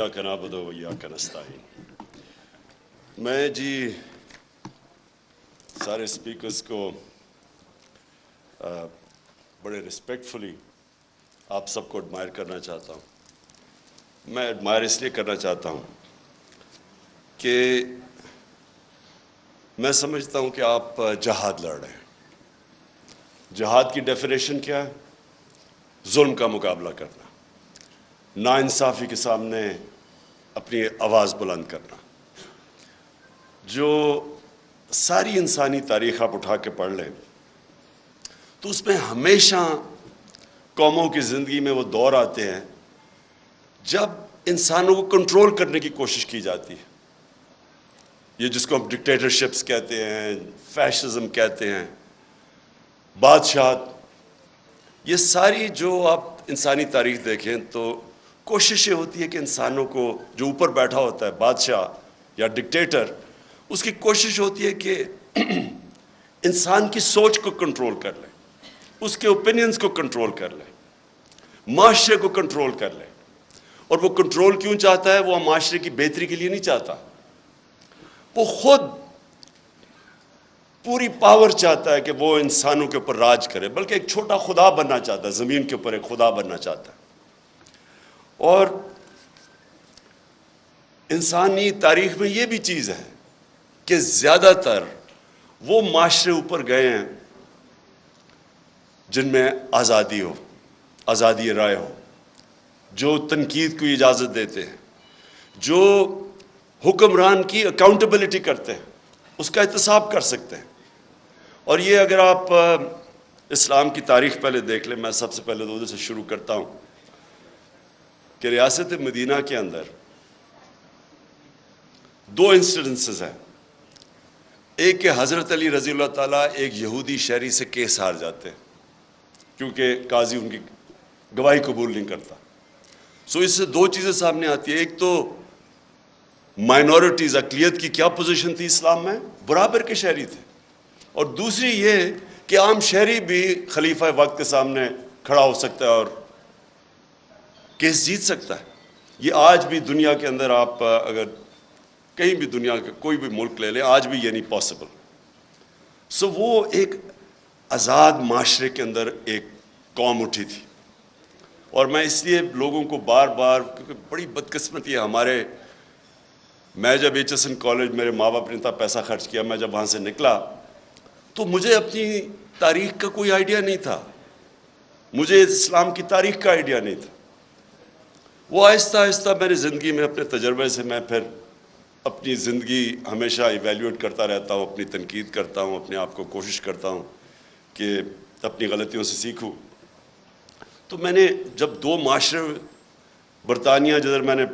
ایاک نعبد و ایاک نستعین۔ میں سارے اسپیکرز کو بڑے رسپیکٹفلی آپ سب کو ایڈمائر کرنا چاہتا ہوں۔ میں ایڈمائر اس لیے کرنا چاہتا ہوں کہ میں سمجھتا ہوں کہ آپ جہاد لڑ رہے ہیں۔ جہاد کی ڈیفینیشن کیا ہے؟ ظلم کا مقابلہ کرنا، ناانصافی کے سامنے اپنی آواز بلند کرنا۔ جو ساری انسانی تاریخ آپ اٹھا کے پڑھ لیں تو اس میں ہمیشہ قوموں کی زندگی میں وہ دور آتے ہیں جب انسانوں کو کنٹرول کرنے کی کوشش کی جاتی ہے۔ یہ جس کو ہم ڈکٹیٹرشپس کہتے ہیں، فیشزم کہتے ہیں، بادشاہت، یہ ساری جو آپ انسانی تاریخ دیکھیں تو کوشش یہ ہوتی ہے کہ انسانوں کو، جو اوپر بیٹھا ہوتا ہے بادشاہ یا ڈکٹیٹر، اس کی کوشش ہوتی ہے کہ انسان کی سوچ کو کنٹرول کر لے، اس کے اوپینینز کو کنٹرول کر لے، معاشرے کو کنٹرول کر لے۔ اور وہ کنٹرول کیوں چاہتا ہے؟ وہ معاشرے کی بہتری کے لیے نہیں چاہتا، وہ خود پوری پاور چاہتا ہے کہ وہ انسانوں کے اوپر راج کرے، بلکہ ایک چھوٹا خدا بننا چاہتا ہے، زمین کے اوپر ایک خدا بننا چاہتا ہے۔ اور انسانی تاریخ میں یہ بھی چیز ہے کہ زیادہ تر وہ معاشرے اوپر گئے ہیں جن میں آزادی ہو، آزادی رائے ہو، جو تنقید کو اجازت دیتے ہیں، جو حکمران کی اکاؤنٹیبلٹی کرتے ہیں، اس کا احتساب کر سکتے ہیں۔ اور یہ اگر آپ اسلام کی تاریخ پہلے دیکھ لیں، میں سب سے پہلے تو ادھر سے شروع کرتا ہوں کہ ریاست مدینہ کے اندر دو انسیڈنسز ہیں۔ ایک کہ حضرت علی رضی اللہ تعالیٰ ایک یہودی شہری سے کیس ہار جاتے ہیں کیونکہ قاضی ان کی گواہی قبول نہیں کرتا۔ اس سے دو چیزیں سامنے آتی ہیں۔ ایک تو مائنورٹیز، اقلیت کی کیا پوزیشن تھی اسلام میں؟ برابر کے شہری تھے۔ اور دوسری یہ کہ عام شہری بھی خلیفہ وقت کے سامنے کھڑا ہو سکتا ہے اور کیس جیت سکتا ہے۔ یہ آج بھی دنیا کے اندر، آپ اگر کہیں بھی دنیا کے کوئی بھی ملک لے لیں، آج بھی یہ نہیں پاسبل۔ وہ ایک آزاد معاشرے کے اندر ایک قوم اٹھی تھی۔ اور میں اس لیے لوگوں کو بار بار، کیونکہ بڑی بدقسمتی ہے میں جب HSN کالج، میرے ماں باپ نے اتنا پیسہ خرچ کیا، میں جب وہاں سے نکلا تو مجھے اپنی تاریخ کا کوئی آئیڈیا نہیں تھا، مجھے اسلام کی تاریخ کا آئیڈیا نہیں تھا۔ وہ آہستہ آہستہ میری زندگی میں، اپنے تجربے سے، میں پھر اپنی زندگی ہمیشہ ایویلیویٹ کرتا رہتا ہوں، اپنی تنقید کرتا ہوں، اپنے آپ کو کوشش کرتا ہوں کہ اپنی غلطیوں سے سیکھوں۔ تو میں نے جب دو معاشرے، برطانیہ جدھر میں نے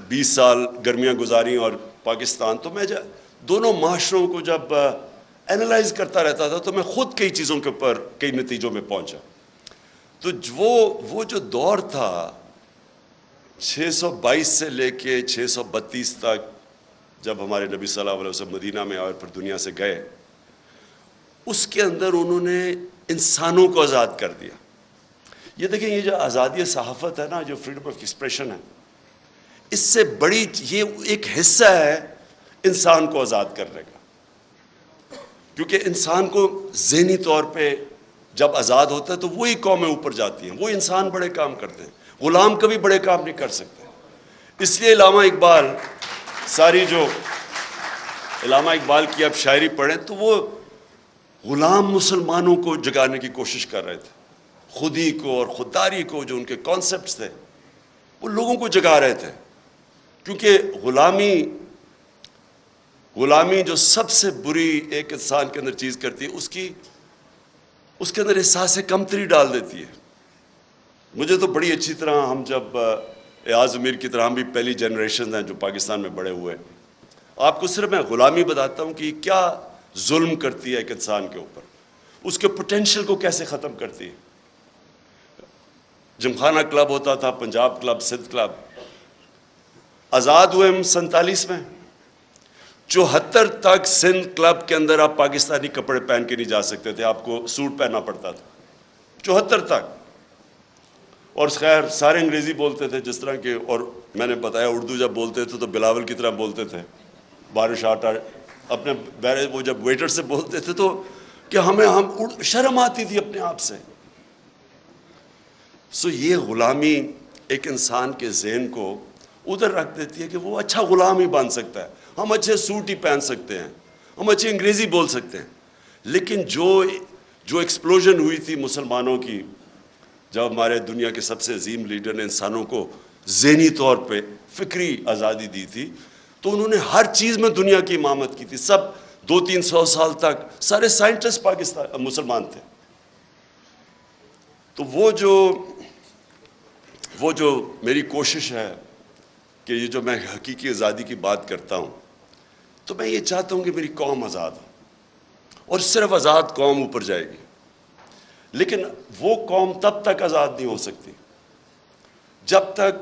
20 سال گرمیاں گزاری اور پاکستان، تو میں دونوں معاشروں کو جب اینالائز کرتا رہتا تھا تو میں خود کئی چیزوں کے اوپر کئی نتیجوں میں پہنچا۔ تو وہ جو دور تھا 622 سے لے کے 632 تک، جب ہمارے نبی صلی اللہ علیہ وسلم مدینہ میں آئے اور پھر دنیا سے گئے، اس کے اندر انہوں نے انسانوں کو آزاد کر دیا۔ یہ دیکھیں، یہ جو آزادی صحافت ہے نا، جو فریڈم آف ایکسپریشن ہے، اس سے بڑی یہ ایک حصہ ہے انسان کو آزاد کرنے کا۔ کیونکہ انسان کو ذہنی طور پہ جب آزاد ہوتا ہے تو وہی قومیں اوپر جاتی ہیں، وہ انسان بڑے کام کرتے ہیں، غلام کبھی بڑے کام نہیں کر سکتے۔ اس لیے علامہ اقبال، علامہ اقبال کی آپ شاعری پڑھیں تو وہ غلام مسلمانوں کو جگانے کی کوشش کر رہے تھے، خودی کو اور خودداری کو، جو ان کے کانسیپٹس تھے، وہ لوگوں کو جگا رہے تھے۔ کیونکہ غلامی جو سب سے بری ایک انسان کے اندر چیز کرتی ہے، اس کے اندر احساس کمتری ڈال دیتی ہے۔ مجھے تو بڑی اچھی طرح، ہم جب ایاز امیر کی طرح، ہم بھی پہلی جنریشن ہیں جو پاکستان میں بڑے ہوئے، آپ کو صرف میں غلامی بتاتا ہوں کہ کیا ظلم کرتی ہے ایک انسان کے اوپر، اس کے پوٹینشیل کو کیسے ختم کرتی ہے۔ جمخانہ کلب ہوتا تھا، پنجاب کلب، سندھ کلب، آزاد ہوئے ہم 47 میں، 74 تک سندھ کلب کے اندر آپ پاکستانی کپڑے پہن کے نہیں جا سکتے تھے، آپ کو سوٹ پہننا پڑتا تھا 74 تک۔ اور خیر سارے انگریزی بولتے تھے، جس طرح کے، اور میں نے بتایا اردو جب بولتے تھے تو بلاول کی طرح بولتے تھے، بارش آٹا اپنے وہ جب ویٹر سے بولتے تھے تو کہ ہم شرم آتی تھی اپنے آپ سے. سو یہ غلامی ایک انسان کے ذہن کو ادھر رکھ دیتی ہے کہ وہ اچھا غلام ہی بن سکتا ہے، ہم اچھے سوٹ ہی پہن سکتے ہیں، ہم اچھی انگریزی بول سکتے ہیں. لیکن جو ایکسپلوژن ہوئی تھی مسلمانوں کی، جب ہمارے دنیا کے سب سے عظیم لیڈر نے انسانوں کو ذہنی طور پہ فکری آزادی دی تھی، تو انہوں نے ہر چیز میں دنیا کی امامت کی تھی. سب 200-300 سال تک سارے سائنٹسٹ پاکستان مسلمان تھے. تو وہ جو میری کوشش ہے کہ یہ جو میں حقیقی آزادی کی بات کرتا ہوں، تو میں یہ چاہتا ہوں کہ میری قوم آزاد ہو، اور صرف آزاد قوم اوپر جائے گی. لیکن وہ قوم تب تک آزاد نہیں ہو سکتی جب تک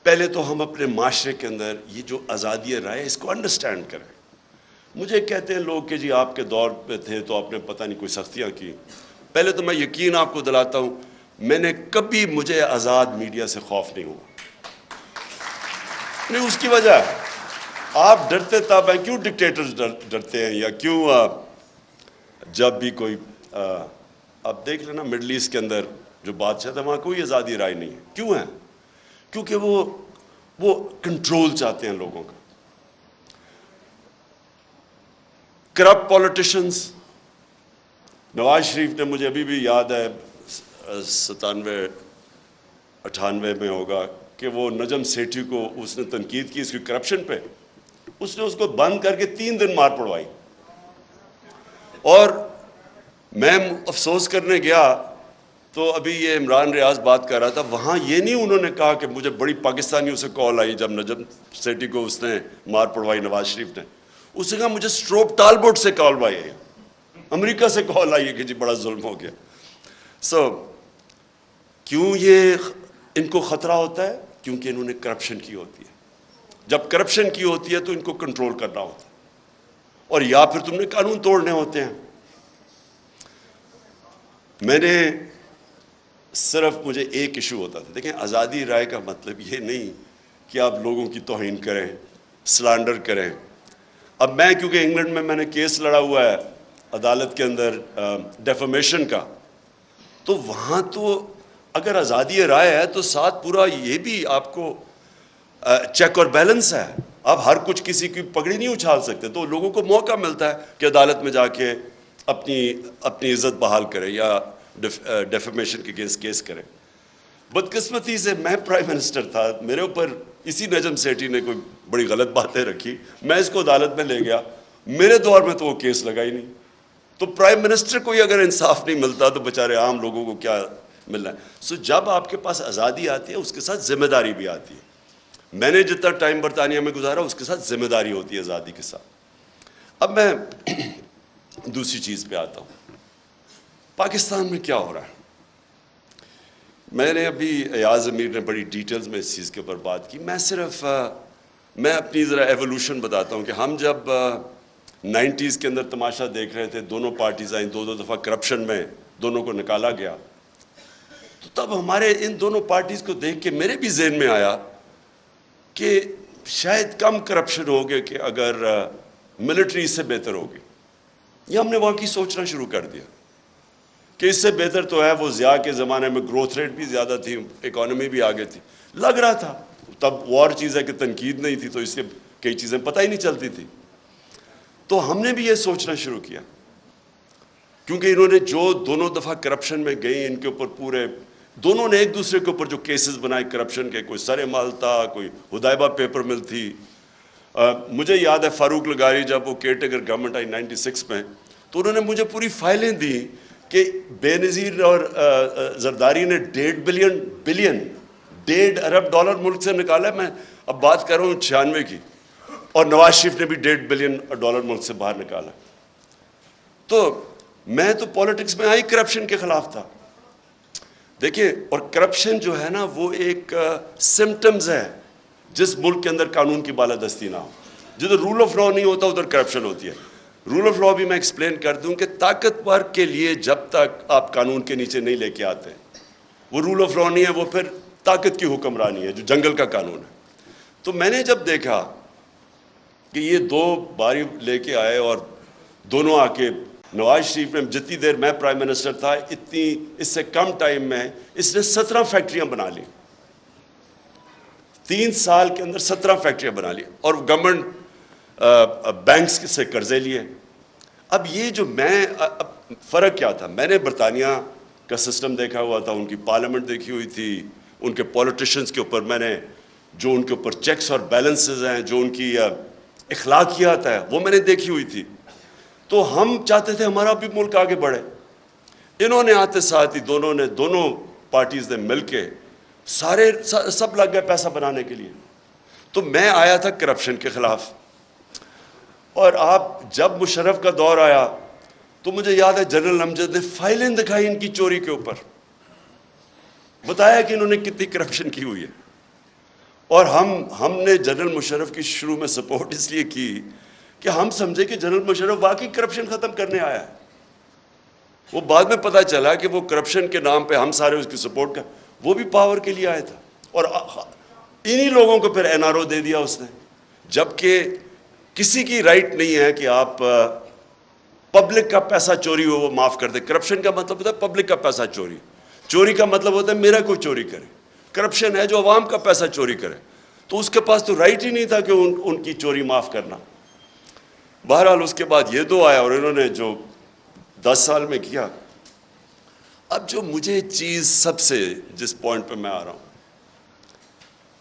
پہلے تو ہم اپنے معاشرے کے اندر یہ جو آزادی رائے اس کو انڈرسٹینڈ کریں. مجھے کہتے ہیں لوگ کہ جی آپ کے دور پہ تھے تو آپ نے پتہ نہیں کوئی سختیاں کی. پہلے تو میں یقین آپ کو دلاتا ہوں، میں نے کبھی مجھے آزاد میڈیا سے خوف نہیں ہوا. نہیں، اس کی وجہ ہے آپ ڈرتے تب ہیں. کیوں ڈکٹیٹرز ڈرتے ہیں، یا کیوں جب بھی کوئی آپ دیکھ لینا مڈل ایسٹ کے اندر جو بادشاہ تھا وہاں کوئی آزادی رائے نہیں ہے. کیوں ہے؟ کیونکہ وہ کنٹرول چاہتے ہیں لوگوں کا. کرپٹ پولیٹیشنز، نواز شریف نے، مجھے ابھی بھی یاد ہے 97-98 میں ہوگا کہ وہ نجم سیٹھی کو اس نے تنقید کی اس کی کرپشن پہ، اس نے اس کو بند کر کے 3 دن مار پڑوائی. اور میں افسوس کرنے گیا تو ابھی یہ عمران ریاض بات کر رہا تھا، وہاں یہ نہیں انہوں نے کہا کہ مجھے بڑی پاکستانیوں سے کال آئی جب نجم سیٹھی کو اس نے مار پڑوائی نواز شریف نے. اس نے کہا مجھے سٹروپ ٹالبوٹ سے کال آئی ہے، امریکہ سے کال آئی ہے کہ جی بڑا ظلم ہو گیا. کیوں یہ ان کو خطرہ ہوتا ہے؟ کیونکہ انہوں نے کرپشن کی ہوتی ہے. جب کرپشن کی ہوتی ہے تو ان کو کنٹرول کرنا ہوتا ہے، اور یا پھر تم نے قانون توڑنے ہوتے ہیں. میں نے صرف مجھے ایک ایشو ہوتا تھا. دیکھیں، آزادی رائے کا مطلب یہ نہیں کہ آپ لوگوں کی توہین کریں، سلانڈر کریں. اب میں کیونکہ انگلینڈ میں نے کیس لڑا ہوا ہے عدالت کے اندر ڈیفیمیشن کا، تو وہاں تو اگر آزادی رائے ہے تو ساتھ پورا یہ بھی آپ کو چیک اور بیلنس ہے. آپ ہر کچھ کسی کی پگڑی نہیں اچھال سکتے. تو لوگوں کو موقع ملتا ہے کہ عدالت میں جا کے اپنی عزت بحال کرے یا ڈیفیمیشن کے کیس کرے. بدقسمتی سے میں پرائم منسٹر تھا، میرے اوپر اسی نجم سیٹھی نے کوئی بڑی غلط باتیں رکھی، میں اس کو عدالت میں لے گیا. میرے دور میں تو وہ کیس لگا ہی نہیں. تو پرائم منسٹر کو ہی اگر انصاف نہیں ملتا تو بیچارے عام لوگوں کو کیا ملنا ہے؟ جب آپ کے پاس آزادی آتی ہے اس کے ساتھ ذمہ داری بھی آتی ہے. میں نے جتنا ٹائم برطانیہ میں گزارا اس کے ساتھ ذمہ داری ہوتی ہے آزادی کے ساتھ. اب میں دوسری چیز پہ آتا ہوں. پاکستان میں کیا ہو رہا ہے؟ میں نے ابھی ایاز امیر نے بڑی ڈیٹیلز میں اس چیز کے اوپر بات کی. میں اپنی ذرا ایوولوشن بتاتا ہوں کہ ہم جب 90s کے اندر تماشا دیکھ رہے تھے، دونوں پارٹیز آئیں، 2 دفعہ کرپشن میں دونوں کو نکالا گیا، تو تب ہمارے ان دونوں پارٹیز کو دیکھ کے میرے بھی ذہن میں آیا کہ شاید کم کرپشن ہوگی کہ اگر ملٹری اس سے بہتر ہوگی. یہ ہم نے واقعی سوچنا شروع کر دیا کہ اس سے بہتر تو ہے. وہ ضیاء کے زمانے میں گروتھ ریٹ بھی زیادہ تھی، اکانومی بھی آگے تھی، لگ رہا تھا. تب وار چیز ہے کہ تنقید نہیں تھی تو اس کے کئی چیزیں پتہ ہی نہیں چلتی تھی. تو ہم نے بھی یہ سوچنا شروع کیا، کیونکہ انہوں نے جو دونوں دفعہ کرپشن میں گئی، ان کے اوپر پورے دونوں نے ایک دوسرے کے اوپر جو کیسز بنائے کرپشن کے، کوئی سر مال تھا، کوئی حدیبہ پیپر مل تھی. مجھے یاد ہے فاروق لغاری جب وہ کیئر ٹیکر گورنمنٹ آئی 96 میں، تو انہوں نے مجھے پوری فائلیں دی کہ بے نظیر اور زرداری نے $1.5 ارب ملک سے نکالا ہے. میں اب بات کر رہا ہوں 96 کی، اور نواز شریف نے بھی $1.5 بلین ملک سے باہر نکالا. تو میں تو پالیٹکس میں آئی کرپشن کے خلاف تھا. دیکھیں، اور کرپشن جو ہے نا وہ ایک سمٹمز ہے جس ملک کے اندر قانون کی بالادستی نہ ہو. جدھر رول آف لا نہیں ہوتا ادھر کرپشن ہوتی ہے. رول آف لا بھی میں ایکسپلین کر دوں کہ طاقتور کے لیے جب تک آپ قانون کے نیچے نہیں لے کے آتے وہ رول آف لا نہیں ہے. وہ پھر طاقت کی حکمرانی ہے جو جنگل کا قانون ہے. تو میں نے جب دیکھا کہ یہ دو باری لے کے آئے اور دونوں آ کے نواز شریف نے جتنی دیر میں پرائم منسٹر تھا اس سے کم ٹائم میں اس نے 17 فیکٹریاں بنا لی. 3 سال کے اندر 17 فیکٹریاں بنا لی اور گورنمنٹ بینکس سے قرضے لیے. اب یہ جو فرق کیا تھا, میں نے برطانیہ کا سسٹم دیکھا ہوا تھا, ان کی پارلیمنٹ دیکھی ہوئی تھی, ان کے پولیٹیشنز کے اوپر میں نے جو ان کے اوپر چیکس اور بیلنسز ہیں, جو ان کی اخلاقیات ہے وہ میں نے دیکھی ہوئی تھی. تو ہم چاہتے تھے ہمارا بھی ملک آگے بڑھے. انہوں نے آتے ساتھ ہی دونوں پارٹیز نے مل کے سب لگ گئے پیسہ بنانے کے لیے. تو میں آیا تھا کرپشن کے خلاف, اور آپ جب مشرف کا دور آیا تو مجھے یاد ہے جنرل امجد نے فائلیں دکھائی ان کی چوری کے اوپر, بتایا کہ انہوں نے کتنی کرپشن کی ہوئی ہے. اور ہم نے جنرل مشرف کی شروع میں سپورٹ اس لیے کی کہ ہم سمجھے کہ جنرل مشرف واقعی کرپشن ختم کرنے آیا ہے. وہ بعد میں پتہ چلا کہ وہ کرپشن کے نام پہ ہم سارے اس کی سپورٹ کر, وہ بھی پاور کے لیے آیا تھا. اور انہی لوگوں کو پھر این آر او دے دیا اس نے, جبکہ کسی کی رائٹ نہیں ہے کہ آپ پبلک کا پیسہ چوری ہو وہ معاف کر دے. کرپشن کا مطلب ہوتا ہے پبلک کا پیسہ چوری کا مطلب ہوتا ہے میرا کوئی چوری کرے. کرپشن ہے جو عوام کا پیسہ چوری کرے. تو اس کے پاس تو رائٹ ہی نہیں تھا کہ ان کی چوری معاف کرنا. بہرحال اس کے بعد یہ دو آیا اور انہوں نے جو 10 سال میں کیا. اب جو مجھے چیز سب سے جس پوائنٹ پہ میں آ رہا ہوں,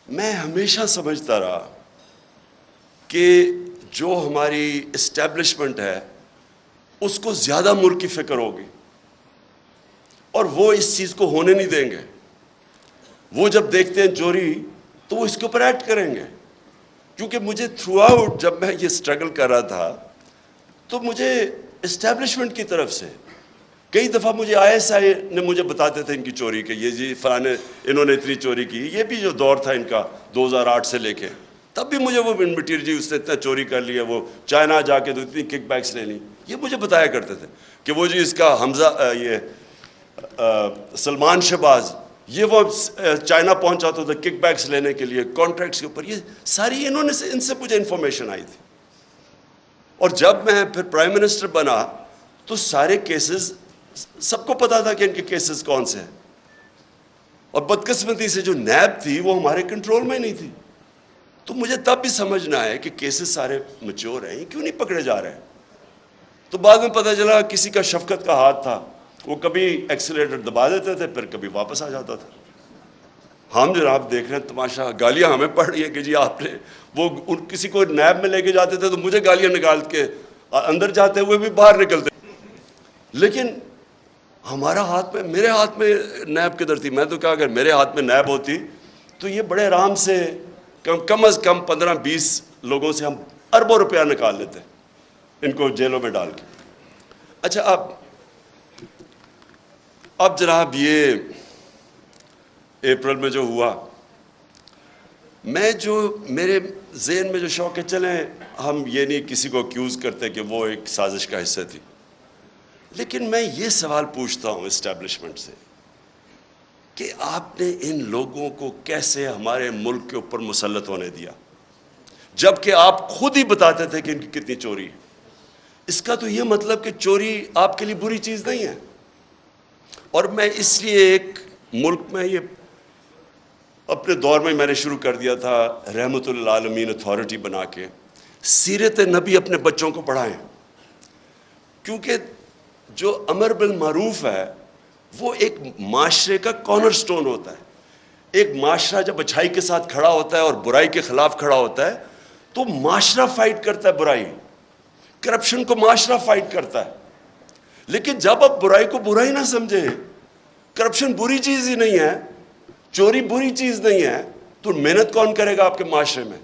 میں ہمیشہ سمجھتا رہا کہ جو ہماری اسٹیبلشمنٹ ہے اس کو زیادہ ملک کی فکر ہوگی اور وہ اس چیز کو ہونے نہیں دیں گے. وہ جب دیکھتے ہیں چوری تو وہ اس کے اوپر ایکٹ کریں گے. کیونکہ مجھے تھرو آؤٹ جب میں یہ سٹرگل کر رہا تھا تو مجھے اسٹیبلشمنٹ کی طرف سے کئی دفعہ مجھے آئی ایس آئی نے مجھے بتاتے تھے ان کی چوری کے, یہ جی فلانے انہوں نے اتنی چوری کی. یہ بھی جو دور تھا ان کا 2008 سے لے کے, تب بھی مجھے وہ مٹیریل جی اس نے اتنا چوری کر لیا, وہ چائنا جا کے تو اتنی کک بیکس لے لی. یہ مجھے بتایا کرتے تھے کہ وہ جی اس کا حمزہ یہ سلمان شہباز یہ وہ چائنا پہنچا تو کک بیکس لینے کے لیے کانٹریکٹس کے اوپر. یہ ساری ان سے مجھے انفارمیشن آئی تھی. اور جب میں پھر پرائم منسٹر بنا تو سارے کیسز سب کو پتا تھا کہ ان کے کیسز کون سے ہیں. اور بدقسمتی سے جو نیب تھی وہ ہمارے کنٹرول میں نہیں تھی. تو مجھے تب بھی سمجھنا ہے کہ کیسز سارے میچور ہیں, کیوں نہیں پکڑے جا رہے ہیں. تو بعد میں پتہ چلا کسی کا شفقت کا ہاتھ تھا, وہ کبھی ایکسیلیٹر دبا دیتے تھے پھر کبھی واپس آ جاتا تھا. ہم جناب دیکھ رہے ہیں تماشا, گالیاں ہمیں پڑ رہی ہیں کہ جی آپ نے وہ کسی کو نیب میں لے کے جاتے تھے تو مجھے گالیاں نکال کے اندر جاتے ہوئے بھی باہر نکلتے. لیکن ہمارا ہاتھ میں, میرے ہاتھ میں نیب کدھر تھی. میں تو کہا اگر میرے ہاتھ میں نیب ہوتی تو یہ بڑے آرام سے کم از کم 15-20 لوگوں سے ہم اربوں روپیہ نکال لیتے ان کو جیلوں میں ڈال کے. اچھا اب جناب یہ اپریل میں جو ہوا, میرے ذہن میں جو شوق ہے, چلیں ہم یہ نہیں کسی کو اکیوز کرتے کہ وہ ایک سازش کا حصہ تھی, لیکن میں یہ سوال پوچھتا ہوں اسٹیبلشمنٹ سے کہ آپ نے ان لوگوں کو کیسے ہمارے ملک کے اوپر مسلط ہونے دیا جبکہ آپ خود ہی بتاتے تھے کہ ان کی کتنی چوری ہے. اس کا تو یہ مطلب کہ چوری آپ کے لیے بری چیز نہیں ہے. اور میں اس لیے ایک ملک میں یہ اپنے دور میں نے شروع کر دیا تھا رحمت للعالمین اتھارٹی بنا کے سیرت نبی اپنے بچوں کو پڑھائیں. کیونکہ جو امر بالمعروف ہے وہ ایک معاشرے کا کارنر سٹون ہوتا ہے. ایک معاشرہ جب اچھائی کے ساتھ کھڑا ہوتا ہے اور برائی کے خلاف کھڑا ہوتا ہے تو معاشرہ فائٹ کرتا ہے برائی, کرپشن کو معاشرہ فائٹ کرتا ہے. لیکن جب آپ برائی کو برائی نہ سمجھیں, کرپشن بری چیز ہی نہیں ہے, چوری بری چیز نہیں ہے, تو محنت کون کرے گا آپ کے معاشرے میں؟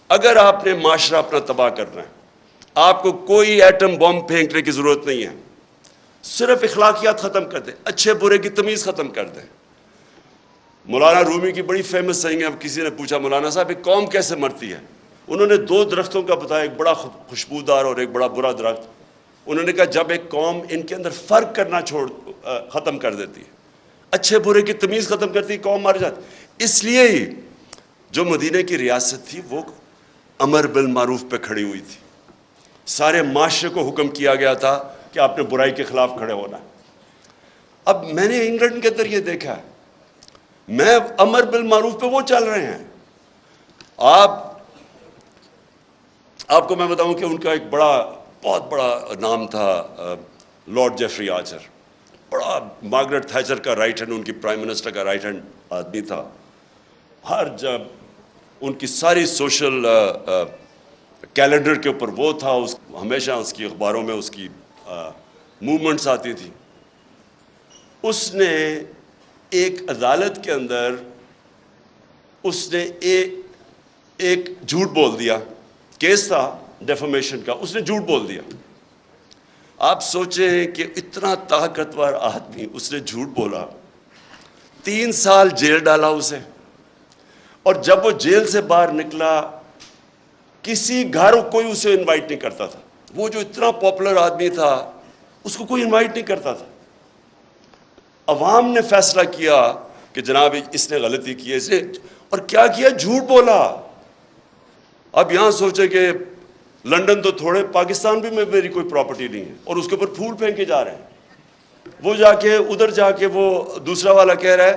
اگر آپ نے معاشرہ اپنا تباہ کرنا ہے, آپ کو کوئی ایٹم بم پھینکنے کی ضرورت نہیں ہے, صرف اخلاقیات ختم کر دیں, اچھے برے کی تمیز ختم کر دیں. مولانا رومی کی بڑی فیمس سینگ ہے, اب کسی نے پوچھا مولانا صاحب ایک قوم کیسے مرتی ہے؟ انہوں نے 2 درختوں کا بتایا, ایک بڑا خوشبودار اور ایک بڑا برا درخت. انہوں نے کہا جب ایک قوم ان کے اندر فرق کرنا ختم کر دیتی ہے, اچھے برے کی تمیز ختم کرتی ہے, قوم مر جاتی. اس لیے ہی جو مدینہ کی ریاست تھی وہ امر بالمعروف پہ کھڑی ہوئی تھی. سارے معاشرے کو حکم کیا گیا تھا کہ آپ نے برائی کے خلاف کھڑے ہونا ہے. اب میں نے انگلینڈ کے اندر یہ دیکھا ہے, میں امر بالمعروف پہ وہ چل رہے ہیں. آپ کو میں بتاؤں کہ ان کا ایک بہت بڑا نام تھا لارڈ جیفری آرچر. بڑا مارگریٹ تھیچر کا رائٹ ہینڈ, ان کی پرائم منسٹر کا رائٹ ہینڈ آدمی تھا. جب ان کی ساری سوشل کیلنڈر کے اوپر وہ تھا, ہمیشہ اس کی اخباروں میں اس کی موومنٹس آتی تھی. اس نے ایک عدالت کے اندر اس نے ایک جھوٹ بول دیا. کیس تھا ڈیفامیشن کا, اس نے جھوٹ بول دیا. آپ سوچیں کہ اتنا طاقتور آدمی, اس نے جھوٹ بولا, 3 سال جیل ڈالا اسے. اور جب وہ جیل سے باہر نکلا, کسی گھر کوئی اسے انوائٹ نہیں کرتا تھا. وہ جو اتنا پاپولر آدمی تھا اس کو کوئی انوائٹ نہیں کرتا تھا. عوام نے فیصلہ کیا کہ جناب اس نے غلطی کی ہے, اس نے, اور کیا کیا, جھوٹ بولا. اب یہاں سوچے کہ لنڈن تو تھوڑے, پاکستان بھی میں میری کوئی پراپرٹی نہیں ہے, اور اس کے اوپر پھول پھینکے جا رہے ہیں. وہ جا کے ادھر جا کے وہ دوسرا والا کہہ رہا ہے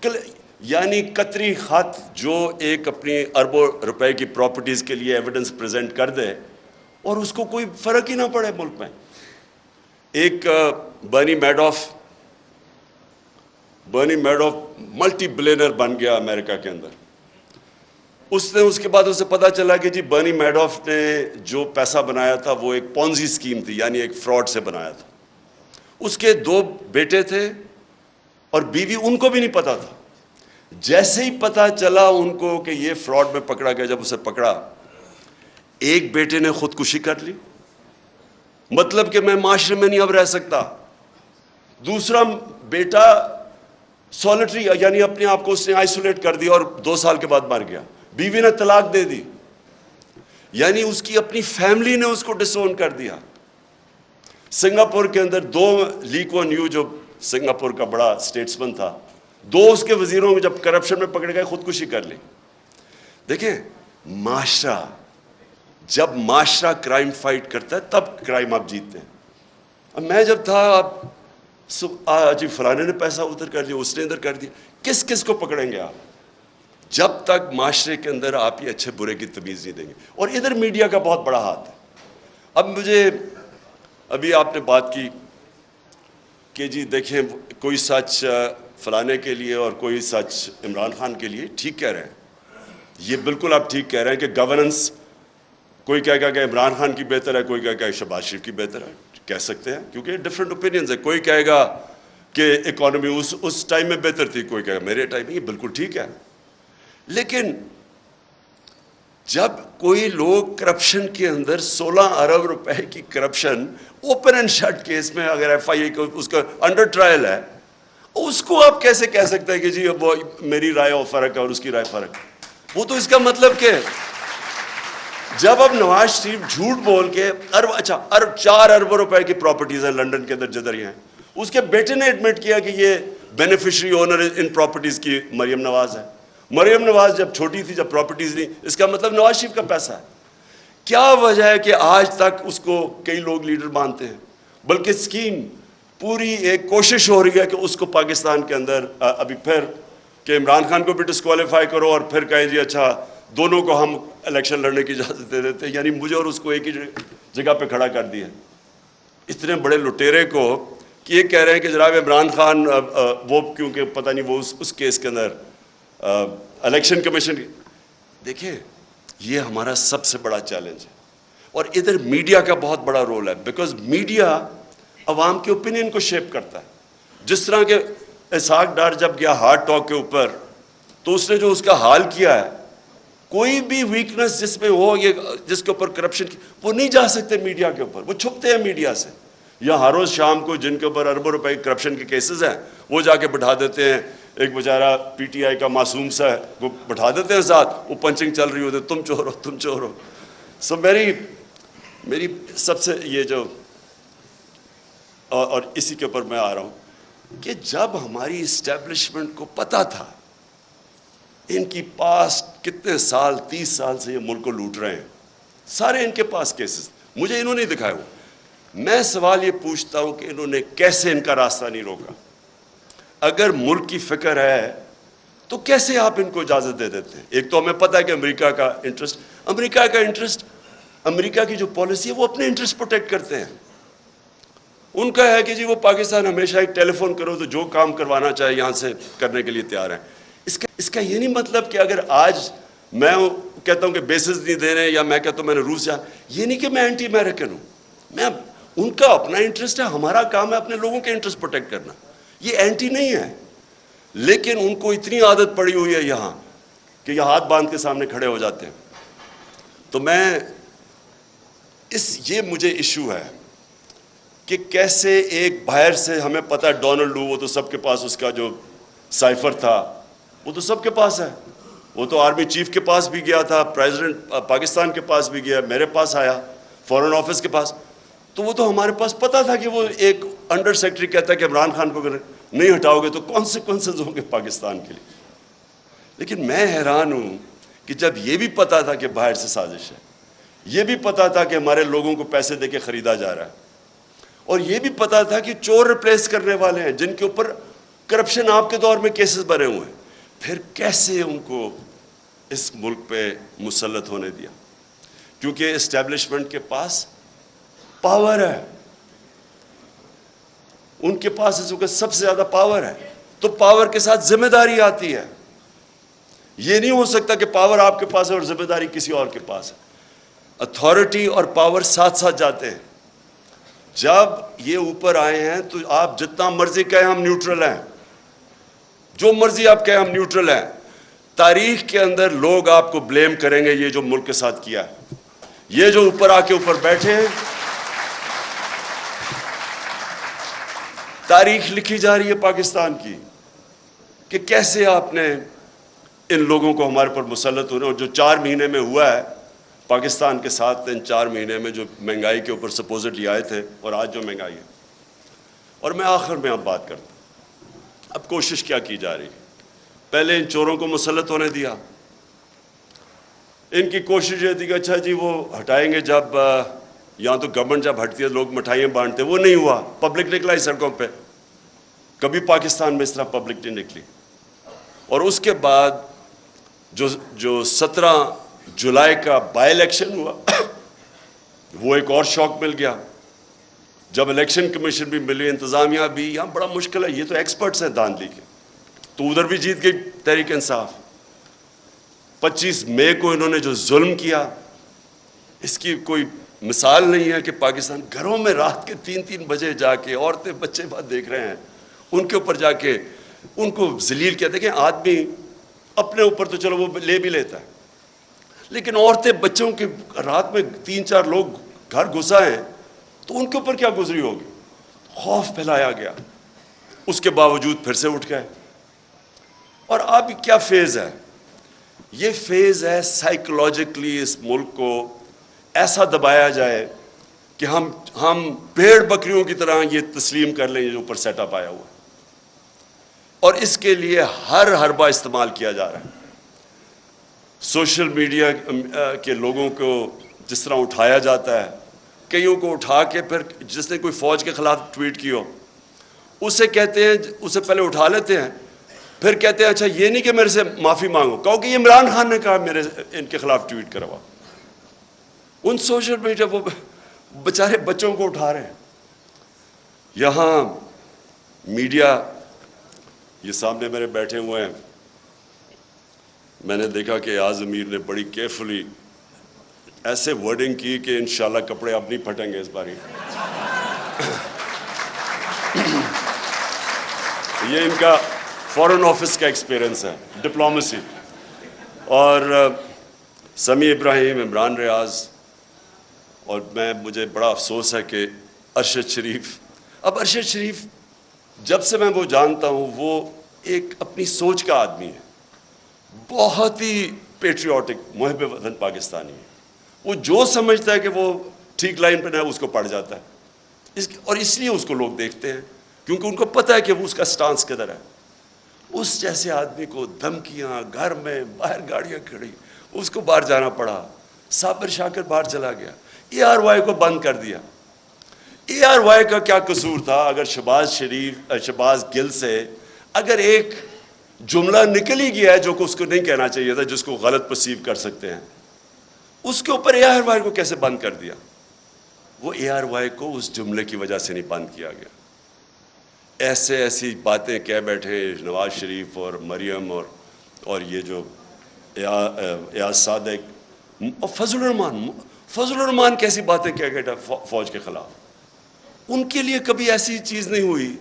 کہ یعنی قطری خط جو ایک اپنی اربوں روپے کی پراپرٹیز کے لیے ایویڈنس پریزنٹ کر دے اور اس کو کوئی فرق ہی نہ پڑے ملک میں. ایک برنی میڈوف ملٹی بلینر بن گیا امریکہ کے اندر. اس کے بعد اسے پتا چلا کہ جی برنی میڈوف نے جو پیسہ بنایا تھا وہ ایک پونزی اسکیم تھی, یعنی ایک فراڈ سے بنایا تھا. اس کے 2 بیٹے تھے اور بیوی, ان کو بھی نہیں پتا تھا. جیسے ہی پتا چلا ان کو کہ یہ فراڈ میں پکڑا گیا, جب اسے پکڑا, ایک بیٹے نے خودکشی کر لی, مطلب کہ میں معاشرے میں نہیں اب رہ سکتا. دوسرا بیٹا سولٹری, یعنی اپنے آپ کو اس نے آئسولیٹ کر دیا اور 2 سال کے بعد مر گیا. بیوی نے طلاق دے دی, یعنی اس کی اپنی فیملی نے اس کو ڈسون کر دیا. سنگاپور کے اندر 2 لی کوان یو جو سنگاپور کا بڑا اسٹیٹسمن تھا, 2 اس کے وزیروں میں جب کرپشن میں پکڑے گئے خودکشی کر لی. دیکھیں جب معاشرہ کرائم فائٹ کرتا ہے تب کرائم آپ جیتتے ہیں. اب میں جب تھا جی فلانے نے پیسہ ادھر کر دیا, اس نے ادھر کر دیا, کس کو پکڑیں گے آپ جب تک معاشرے کے اندر آپ یہ اچھے برے کی تمیز نہیں دیں گے. اور ادھر میڈیا کا بہت بڑا ہاتھ ہے. اب ابھی آپ نے بات کی کہ جی دیکھیں کوئی سچ فلانے کے لیے اور کوئی سچ عمران خان کے لیے, ٹھیک کہہ رہے ہیں, یہ بالکل آپ ٹھیک کہہ رہے ہیں کہ گورننس, کوئی کہے گا کہ عمران خان کی بہتر ہے, کوئی کہے گا کہ شہباز شریف کی بہتر ہے, کہہ سکتے ہیں کیونکہ ڈفرینٹ اوپینینز ہے. کوئی کہے گا کہ اکانومی اس ٹائم میں بہتر تھی, کوئی کہے گا میرے ٹائم میں, یہ بالکل ٹھیک ہے. لیکن جب کوئی لوگ کرپشن کے اندر 16 ارب روپے کی corruption open and shut case میں, اگر ایف آئی اے کو اس کا انڈر ٹرائل ہے, اس کو آپ کیسے کہہ سکتے ہیں کہ جی وہ میری رائے اور فرق ہے اور اس کی رائے فرق ہے. وہ تو اس کا مطلب کہ جب اب نواز شریف جھوٹ بول کے 4 ارب روپے کی پراپرٹیز ہیں لنڈن کے اندر جدھر ہیں, اس کے بیٹے نے ایڈمٹ کیا کہ یہ بینیفیشری اونر ان پراپرٹیز کی مریم نواز ہے. مریم نواز جب چھوٹی تھی, جب پراپرٹیز نہیں, اس کا مطلب نواز شریف کا پیسہ ہے. کیا وجہ ہے کہ آج تک اس کو کئی لوگ لیڈر مانتے ہیں, بلکہ اسکیم پوری ایک کوشش ہو رہی ہے کہ اس کو پاکستان کے اندر ابھی پھر کہ عمران خان کو بھی ڈسکوالیفائی کرو اور پھر کہیں جی اچھا دونوں کو ہم الیکشن لڑنے کی اجازت دے دیتے ہیں, یعنی مجھے اور اس کو ایک ہی جگہ پہ کھڑا کر دیا. اتنے بڑے لٹیرے کو کہ یہ کہہ رہے ہیں کہ جناب عمران خان وہ کیونکہ پتہ نہیں وہ اس کیس کے اندر الیکشن کمیشن. دیکھیں یہ ہمارا سب سے بڑا چیلنج ہے. اور ادھر میڈیا کا بہت بڑا رول ہے, بیکاز میڈیا عوام کے اوپینین کو شیپ کرتا ہے. جس طرح کہ اسحاق ڈار جب گیا ہارٹ ٹاک کے اوپر, تو اس نے جو اس کا حال کیا ہے, کوئی بھی ویکنس جس میں ہو, یہ جس کے اوپر کرپشن کی, وہ نہیں جا سکتے میڈیا کے اوپر, وہ چھپتے ہیں میڈیا سے. یا ہر روز شام کو جن کے اوپر اربوں روپے کرپشن کے کیسز ہیں وہ جا کے بٹھا دیتے ہیں. ایک بیچارہ پی ٹی آئی کا معصوم سا ہے, وہ بٹھا دیتے ہیں ساتھ, وہ پنچنگ چل رہی ہوتی ہے, تم چور ہو تم چور ہو. سو میری سب سے یہ جو اور اسی کے اوپر میں آ رہا ہوں کہ جب ہماری اسٹیبلشمنٹ کو پتہ تھا ان کی پاس کتنے سال 30 سال سے یہ ملک کو لوٹ رہے ہیں, سارے ان کے پاس کیسز, مجھے انہوں نے دکھائے ہوئے. میں سوال یہ پوچھتا ہوں کہ انہوں نے کیسے ان کا راستہ نہیں روکا؟ اگر ملک کی فکر ہے تو کیسے آپ ان کو اجازت دے دیتے ہیں؟ ایک تو ہمیں پتہ ہے کہ امریکہ کا انٹرسٹ, امریکہ کی جو پالیسی ہے وہ اپنے انٹرسٹ پروٹیکٹ کرتے ہیں. ان کا ہے کہ جی وہ پاکستان ہمیشہ ایک ٹیلی فون کرو تو جو کام کروانا چاہے یہاں سے کرنے کے لیے تیار ہیں. اس کا یہ نہیں مطلب کہ اگر آج میں کہتا ہوں کہ بیسز نہیں دے رہے, یا میں کہتا ہوں میں نے روس جا, یہ نہیں کہ میں اینٹی امریکن ہوں. میں ان کا اپنا انٹرسٹ ہے, ہمارا کام ہے اپنے لوگوں کے انٹرسٹ پروٹیکٹ کرنا. یہ اینٹی نہیں ہے, لیکن ان کو اتنی عادت پڑی ہوئی ہے یہاں کہ یہ ہاتھ باندھ کے سامنے کھڑے ہو جاتے ہیں. تو میں یہ مجھے ایشو ہے کہ کیسے ایک باہر سے, ہمیں پتہ ہے ڈونلڈ وہ تو سب کے پاس, اس کا جو سائفر تھا وہ تو سب کے پاس ہے, وہ تو آرمی چیف کے پاس بھی گیا تھا, پریزیڈنٹ پاکستان کے پاس بھی گیا, میرے پاس آیا, فارن آفس کے پاس. تو وہ تو ہمارے پاس پتہ تھا کہ وہ ایک انڈر سیکرٹری کہتا ہے کہ عمران خان کو اگر نہیں ہٹاؤ گے تو کانسیکوینسز ہوں گے پاکستان کے لیے. لیکن میں حیران ہوں کہ جب یہ بھی پتہ تھا کہ باہر سے سازش ہے, یہ بھی پتہ تھا کہ ہمارے لوگوں کو پیسے دے کے خریدا جا رہا ہے, اور یہ بھی پتہ تھا کہ چور ریپلیس کرنے والے ہیں جن کے اوپر کرپشن آپ کے دور میں کیسز بنے ہوئے ہیں, پھر کیسے ان کو اس ملک پہ مسلط ہونے دیا؟ کیونکہ اسٹیبلشمنٹ کے پاس پاور ہے, ان کے پاس اس وقت سب سے زیادہ پاور ہے, تو پاور کے ساتھ ذمہ داری آتی ہے. یہ نہیں ہو سکتا کہ پاور آپ کے پاس ہے اور ذمہ داری کسی اور کے پاس ہے. اتھارٹی اور پاور ساتھ ساتھ جاتے ہیں. جب یہ اوپر آئے ہیں تو آپ جتنا مرضی کہیں ہم نیوٹرل ہیں, جو مرضی آپ کہیں ہم نیوٹرل ہیں, تاریخ کے اندر لوگ آپ کو بلیم کریں گے یہ جو ملک کے ساتھ کیا ہے. یہ جو اوپر آ کے اوپر بیٹھے ہیں, تاریخ لکھی جا رہی ہے پاکستان کی کہ کیسے آپ نے ان لوگوں کو ہمارے پر مسلط ہونے, اور جو 4 مہینے میں ہوا ہے پاکستان کے ساتھ, ان 4 مہینے میں جو مہنگائی کے اوپر سپوزٹلی آئے تھے اور آج جو مہنگائی ہے. اور میں آخر میں اب بات کرتا ہوں, اب کوشش کیا کی جا رہی ہے؟ پہلے ان چوروں کو مسلط ہونے دیا, ان کی کوشش یہ تھی کہ اچھا جی وہ ہٹائیں گے, جب یہاں تو گورنمنٹ جب ہٹتی ہے لوگ مٹھائیاں بانٹتے, وہ نہیں ہوا, پبلک نکلا ہی سڑکوں پہ. کبھی پاکستان میں اس طرح پبلک نہیں نکلی. اور اس کے بعد جو 17 جولائی کا بائی الیکشن ہوا وہ ایک اور شوق مل گیا. جب الیکشن کمیشن بھی ملی, انتظامیہ بھی, یہاں بڑا مشکل ہے, یہ تو ایکسپرٹس ہیں دھاندلی کے, تو ادھر بھی جیت گئی تحریک انصاف. 25 مئی کو انہوں نے جو ظلم کیا, اس کی کوئی مثال نہیں ہے کہ پاکستان گھروں میں رات کے 3 بجے جا کے عورتیں بچے بات دیکھ رہے ہیں, ان کے اوپر جا کے ان کو ذلیل کیا. دیکھیں آدمی اپنے اوپر تو چلو وہ لے بھی لیتا ہے, لیکن عورتیں بچوں کے رات میں 3-4 لوگ گھر گھسا ہیں تو ان کے اوپر کیا گزری ہوگی. خوف پھیلایا گیا, اس کے باوجود پھر سے اٹھ گئے. اور اب کیا فیز ہے؟ یہ فیز ہے سائیکولوجیکلی اس ملک کو ایسا دبایا جائے کہ ہم بھیڑ بکریوں کی طرح یہ تسلیم کر لیں یہ جو اوپر سیٹ اپ آیا ہوا. اور اس کے لیے ہر حربہ استعمال کیا جا رہا ہے. سوشل میڈیا کے لوگوں کو جس طرح اٹھایا جاتا ہے, کئیوں کو اٹھا کے پھر جس نے کوئی فوج کے خلاف ٹویٹ کی ہو اسے کہتے ہیں, اسے پہلے اٹھا لیتے ہیں, پھر کہتے ہیں اچھا یہ نہیں کہ میرے سے معافی مانگو, کہو کہ یہ عمران خان نے کہا میرے ان کے خلاف ٹویٹ کروا. ان سوشل میڈیا وہ بیچارے بچوں کو اٹھا رہے ہیں. یہاں میڈیا یہ سامنے میرے بیٹھے ہوئے ہیں, میں نے دیکھا کہ ایاز امیر نے بڑی کیئرفلی ایسے ورڈنگ کی کہ انشاءاللہ کپڑے اب نہیں پھٹیں گے اس باری. یہ ان کا فارن آفس کا ایکسپیرئنس ہے, ڈپلومیسی. اور سمیع ابراہیم, عمران ریاض, اور مجھے بڑا افسوس ہے کہ ارشد شریف. اب ارشد شریف جب سے میں وہ جانتا ہوں وہ ایک اپنی سوچ کا آدمی ہے, بہت ہی پیٹریوٹک, محب وطن پاکستانی ہے. وہ جو سمجھتا ہے کہ وہ ٹھیک لائن پہ نہ ہے اس کو پڑ جاتا ہے, اور اس لیے اس کو لوگ دیکھتے ہیں کیونکہ ان کو پتہ ہے کہ وہ اس کا سٹانس کدھر ہے. اس جیسے آدمی کو دھمکیاں، گھر میں باہر گاڑیاں کھڑی، اس کو باہر جانا پڑا، صابر شاکر باہر چلا گیا، اے آر وائی کو بند کر دیا۔ اے آر وائی کا کیا قصور تھا؟ اگر شہباز گل سے اگر ایک جملہ نکل ہی گیا ہے جو کہ اس کو نہیں کہنا چاہیے تھا، جس کو غلط پرسیو کر سکتے ہیں، اس کے اوپر اے آر وائی کو کیسے بند کر دیا؟ وہ اے آر وائی کو اس جملے کی وجہ سے نہیں بند کیا گیا۔ ایسی باتیں کہہ بیٹھے نواز شریف اور مریم اور یہ جو ایاز صادق اور فضل الرحمان کیسی باتیں کہہ گئے فوج کے خلاف۔ ان کے لیے کبھی ایسی چیز نہیں ہوئی۔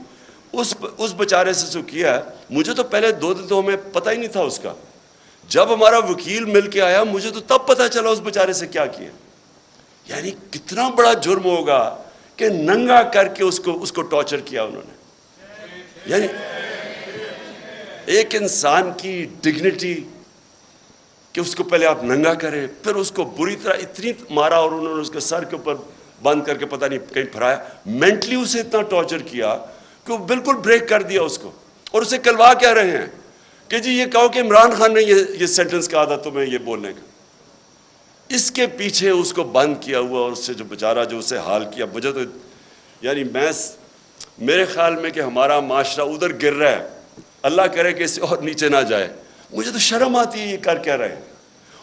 اس بیچارے سے جو کیا، مجھے تو پہلے 2 دن تو ہمیں پتہ ہی نہیں تھا اس کا، جب ہمارا وکیل مل کے آیا مجھے تو تب پتہ چلا اس بیچارے سے کیا کیا۔ یعنی کتنا بڑا جرم ہوگا کہ ننگا کر کے اس کو ٹارچر کیا انہوں نے۔ یعنی ایک انسان کی ڈگنیٹی کہ اس کو پہلے آپ ننگا کریں، پھر اس کو بری طرح اتنی مارا اور انہوں نے اس کے سر کے اوپر بند کر کے پتہ نہیں کہیں پھرایا، مینٹلی اسے اتنا ٹارچر کیا کہ وہ بالکل بریک کر دیا اس کو۔ اور اسے کلوا کہہ رہے ہیں کہ جی یہ کہو کہ عمران خان نے یہ سینٹنس کہا تھا تمہیں یہ بولنے کا۔ اس کے پیچھے اس کو بند کیا ہوا اور اس سے جو بیچارہ جو اسے حال کیا، مجھے تو یعنی میرے خیال میں کہ ہمارا معاشرہ ادھر گر رہا ہے، اللہ کرے کہ اس سے اور نیچے نہ جائے۔ مجھے تو شرم آتی ہے یہ کر کیا رہے ہیں،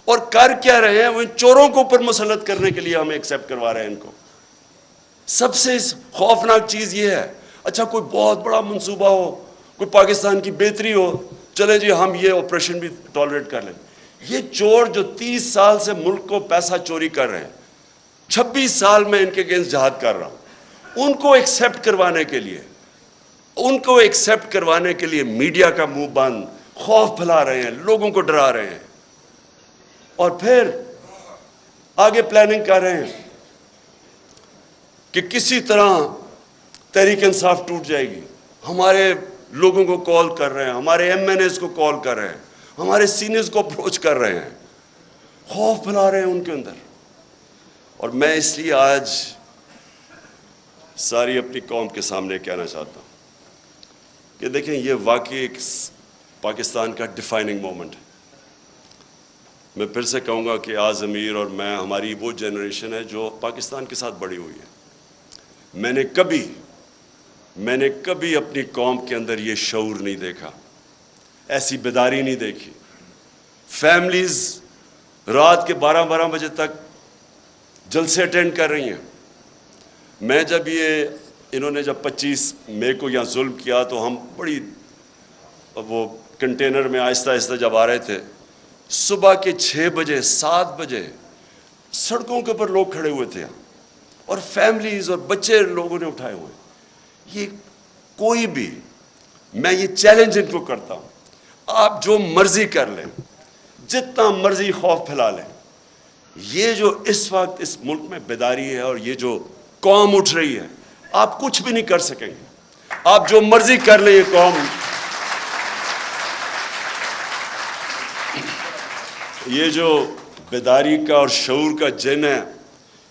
اور کر کیا رہے ہیں وہ ان چوروں کو اوپر مسلط کرنے کے لیے ہمیں ایکسیپٹ کروا رہے ہیں ان کو۔ سب سے خوفناک چیز یہ ہے، اچھا کوئی بہت بڑا منصوبہ ہو، کوئی پاکستان کی بہتری ہو، چلے جی ہم یہ آپریشن بھی ٹالریٹ کر لیں۔ یہ چور جو 30 سال سے ملک کو پیسہ چوری کر رہے ہیں، 26 سال میں ان کے اگینسٹ جہاد کر رہا ہوں، ان کو ایکسیپٹ کروانے کے لیے میڈیا کا منہ بند، خوف پھیلا رہے ہیں، لوگوں کو ڈرا رہے ہیں، اور پھر آگے پلاننگ کر رہے ہیں کہ کسی طرح تحریک انصاف ٹوٹ جائے گی۔ ہمارے لوگوں کو کال کر رہے ہیں، ہمارے ایم این ایز کو کال کر رہے ہیں، ہمارے سینئرز کو اپروچ کر رہے ہیں، خوف پھیلا رہے ہیں ان کے اندر۔ اور میں اس لیے آج ساری اپنی قوم کے سامنے کہنا چاہتا ہوں کہ دیکھیں یہ واقعی ایک پاکستان کا ڈیفائننگ مومنٹ ہے۔ میں پھر سے کہوں گا کہ آز امیر اور میں، ہماری وہ جنریشن ہے جو پاکستان کے ساتھ بڑی ہوئی ہے۔ میں نے کبھی اپنی قوم کے اندر یہ شعور نہیں دیکھا، ایسی بیداری نہیں دیکھی۔ فیملیز رات کے 12 بجے تک جلسے اٹینڈ کر رہی ہیں۔ میں جب انہوں نے جب 25 مئی کو یہاں ظلم کیا تو ہم بڑی وہ کنٹینر میں آہستہ آہستہ جب آ رہے تھے، صبح کے 6 بجے 7 بجے سڑکوں کے اوپر لوگ کھڑے ہوئے تھے، اور فیملیز اور بچے لوگوں نے اٹھائے ہوئے۔ یہ کوئی بھی، میں یہ چیلنج ان کو کرتا ہوں، آپ جو مرضی کر لیں، جتنا مرضی خوف پھیلا لیں، یہ جو اس وقت اس ملک میں بیداری ہے اور یہ جو قوم اٹھ رہی ہے، آپ کچھ بھی نہیں کر سکیں گے۔ آپ جو مرضی کر لیں، یہ قوم، یہ جو بیداری کا اور شعور کا جن ہے،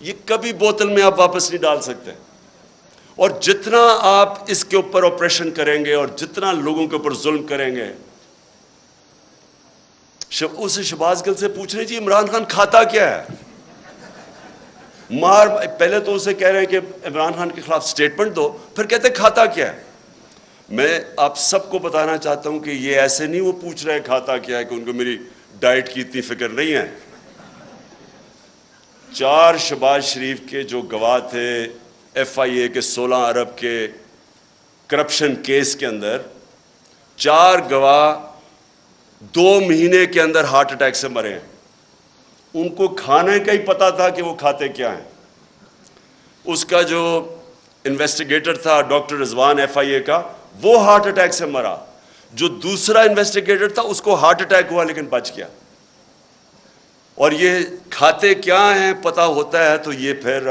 یہ کبھی بوتل میں آپ واپس نہیں ڈال سکتے۔ اور جتنا آپ اس کے اوپر آپریشن کریں گے اور جتنا لوگوں کے اوپر ظلم کریں گے، اسے شہباز گل سے پوچھ رہے جی عمران خان کھاتا کیا ہے؟ پہلے تو اسے کہہ رہے ہیں کہ عمران خان کے خلاف سٹیٹمنٹ دو، پھر کہتے کھاتا کیا ہے؟ میں آپ سب کو بتانا چاہتا ہوں کہ یہ ایسے نہیں وہ پوچھ رہے کھاتا کیا ہے کہ ان کو میری ڈائٹ کی اتنی فکر نہیں ہے۔ 4 شہباز شریف کے جو گواہ تھے ایف آئی اے کے 16 ارب کے کرپشن کیس کے اندر، 4 گواہ 2 مہینے کے اندر ہارٹ اٹیک سے مرے ہیں۔ ان کو کھانے کا ہی پتا تھا کہ وہ کھاتے کیا ہیں۔ اس کا جو انویسٹیگیٹر تھا ڈاکٹر رضوان ایف آئی اے کا، وہ ہارٹ اٹیک سے مرا۔ جو دوسرا انویسٹیگیٹر تھا اس کو ہارٹ اٹیک ہوا لیکن بچ گیا۔ اور یہ کھاتے کیا ہیں پتہ ہوتا ہے تو یہ پھر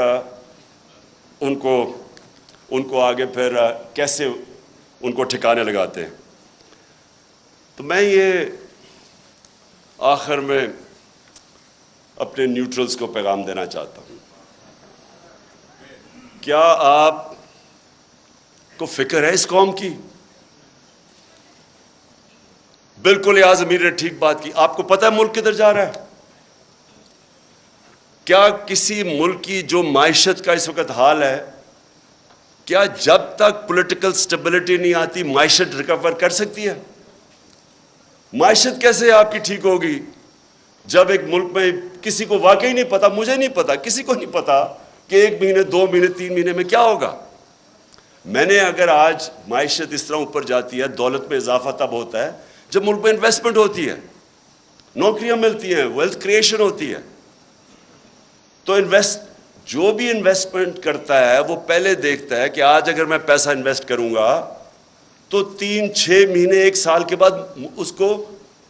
ان کو آگے پھر کیسے ان کو ٹھکانے لگاتے ہیں۔ تو میں یہ آخر میں اپنے نیوٹرلز کو پیغام دینا چاہتا ہوں، کیا آپ کو فکر ہے اس قوم کی؟ بالکل ایاز امیر نے ٹھیک بات کی. آپ کو پتہ ہے ملک کدھر جا رہا ہے؟ کیا کسی ملک کی جو معیشت کا اس وقت حال ہے، کیا جب تک پولیٹیکل سٹیبلٹی نہیں آتی معیشت ریکور کر سکتی ہے؟ معیشت کیسے آپ کی ٹھیک ہوگی جب ایک ملک میں کسی کو واقعی نہیں پتا، مجھے نہیں پتا، کسی کو نہیں پتا کہ 1 مہینے 2 مہینے 3 مہینے میں کیا ہوگا. میں نے اگر آج معیشت اس طرح اوپر جاتی ہے، دولت میں اضافہ تب ہوتا ہے جب ملک میں انویسٹمنٹ ہوتی ہے، نوکریاں ملتی ہیں، ویلتھ کریشن ہوتی ہے. تو جو بھی انویسٹمنٹ کرتا ہے وہ پہلے دیکھتا ہے کہ آج اگر میں پیسہ انویسٹ کروں گا تو 3-6 مہینے 1 سال کے بعد اس کو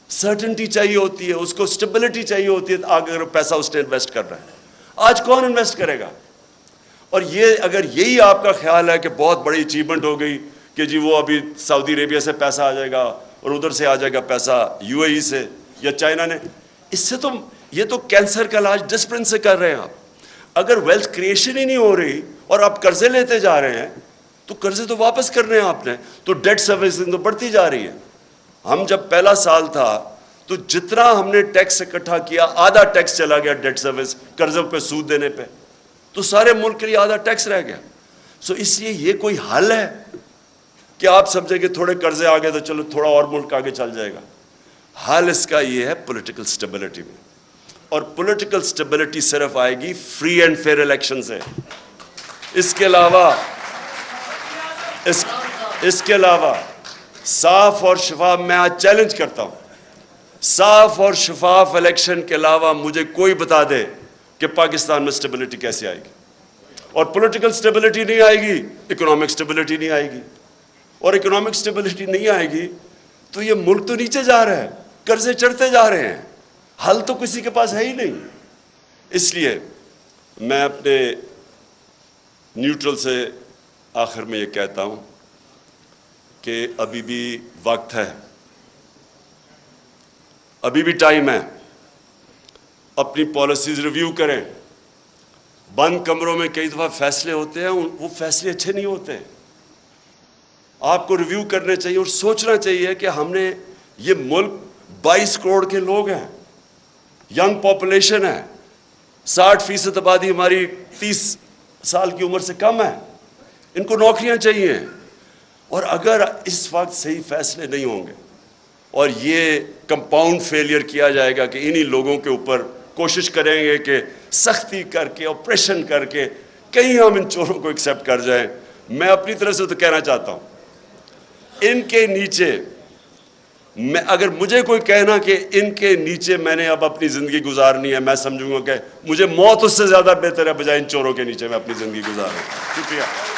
سرٹنٹی چاہیے ہوتی ہے، اس کو سٹیبلٹی چاہیے ہوتی ہے اگر پیسہ اس نے انویسٹ کر رہا ہے. آج کون انویسٹ کرے گا؟ اور اگر یہی آپ کا خیال ہے کہ بہت بڑی اچیومنٹ ہو گئی کہ جی وہ ابھی سعودی عربیہ سے پیسہ آ جائے گا اور ادھر سے آ جائے گا پیسہ یو اے ای سے یا چائنا نے، اس سے تو یہ تو کینسر کا علاج ڈسپلن سے کر رہے ہیں آپ. اگر ویلتھ کریشن ہی نہیں ہو رہی اور آپ قرضے لیتے جا رہے ہیں تو قرضے تو واپس کرنے ہیں آپ نے، تو ڈیٹ سروسنگ تو بڑھتی جا رہی ہے. ہم جب پہلا سال تھا تو جتنا ہم نے ٹیکس اکٹھا کیا آدھا ٹیکس چلا گیا ڈیٹ سروس، قرضوں پہ سود دینے پہ، تو سارے ملک کے لیے آدھا ٹیکس رہ گیا. سو اس لیے یہ کوئی حل ہے کہ آپ سمجھیں کہ تھوڑے قرضے آ گئے تو چلو تھوڑا اور ملک آگے چل جائے گا؟ حل اس کا یہ ہے پولیٹیکل سٹیبلٹی میں، اور پولیٹیکل سٹیبلٹی صرف آئے گی فری اینڈ فیئر الیکشن سے. اس کے علاوہ صاف اور شفاف، میں آج چیلنج کرتا ہوں، صاف اور شفاف الیکشن کے علاوہ مجھے کوئی بتا دے کہ پاکستان میں سٹیبلٹی کیسے آئے گی. اور پولیٹیکل سٹیبلٹی نہیں آئے گی، اکنامک سٹیبلٹی نہیں آئے گی، اور اکنامک سٹیبلٹی نہیں آئے گی تو یہ ملک تو نیچے جا رہا ہے، قرضے چڑھتے جا رہے ہیں، حل تو کسی کے پاس ہے ہی نہیں. اس لیے میں اپنے نیوٹرل سے آخر میں یہ کہتا ہوں کہ ابھی بھی وقت ہے، ابھی بھی ٹائم ہے، اپنی پالیسیز ریویو کریں. بند کمروں میں کئی دفعہ فیصلے ہوتے ہیں، وہ فیصلے اچھے نہیں ہوتے. آپ کو ریویو کرنے چاہیے اور سوچنا چاہیے کہ ہم نے یہ ملک 22 کروڑ کے لوگ ہیں، ینگ پاپولیشن ہے، 60% آبادی ہماری 30 سال کی عمر سے کم ہے، ان کو نوکریاں چاہیے. اور اگر اس وقت صحیح فیصلے نہیں ہوں گے اور یہ کمپاؤنڈ فیلئر کیا جائے گا کہ انہی لوگوں کے اوپر کوشش کریں گے کہ سختی کر کے آپریشن کر کے کہیں ہم ان چوروں کو ایکسیپٹ کر جائیں. میں اپنی طرف سے تو کہنا چاہتا ہوں ان کے نیچے، اگر مجھے کوئی کہنا کہ ان کے نیچے میں نے اب اپنی زندگی گزارنی ہے، میں سمجھوں گا کہ مجھے موت اس سے زیادہ بہتر ہے بجائے ان چوروں کے نیچے میں اپنی زندگی گزاروں. شکریہ.